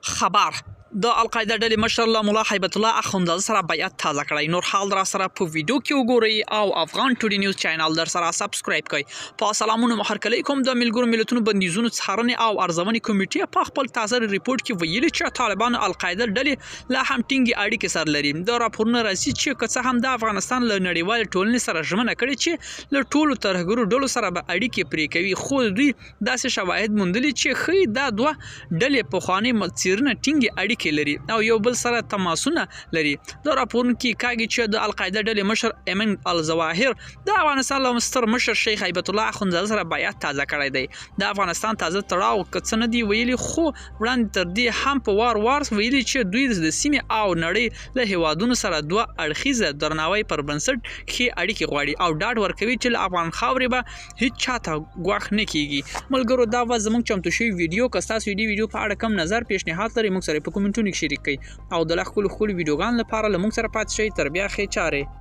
خبر د القاعده ډلې مشر الله مولا هیبت الله اخوندزاده سره بیعت تازه کړی. نور حال را سره په ویډیو کې وګورئ او افغان ټوډې نیوز چینل در سره سبسکرایب کړئ. په سلامونو محرکلی کوم د ملګرو ملتونو بندیزونو څارنې او ارزونې کمیټې په خپل تازه ریپورت کې ویلي چې طالبان القاعده ډلې لا هم ټینګې اړیکې سره لري. د راپورونو راځي چې که څه هم د افغانستان له نړیوال ټولنې سره ژمنه کړې چې له ټولو ترهګرو ډلو سره به اړیکې پرې کوي، خو دوی داسې شواهد موندلي چې ښیي دا دوه ډلې پخوانۍ څیرنه ټینګې اړیکې لري او یو بل سره تماسونه لري. د راپورونو کې کاږي چې د القاعده ډلې مشر ایمن الظواهر د افغانستان له مستر مشر شیخ هیبت الله اخوندزاده سره بیعت تازه کړی دی. د افغانستان تازه تړاو که څه نه دی ویلي، خو وړاندې تر دې هم په وار ویلي چې دوی د سیمې او نړۍ له هیوادونو سره دوه اړخیزه درناوی پر بنسټ ښې اړیکې غواړي او ډاډ ورکوي چې له افغان خاورې به هیڅ چاته ګواښ نه کیږي. ملګرو، دا وه زموږ چمتو شوي ویډیو. که ستاسو د ویډیو په اړه کوم نظر پیشنهاد لرئ موږ سره په کومنټونو کې شریک کړئ او د لا ښکلو ویډیوګانو لپاره له موږ سره پاتې شئ. تر بیا ښې چارې.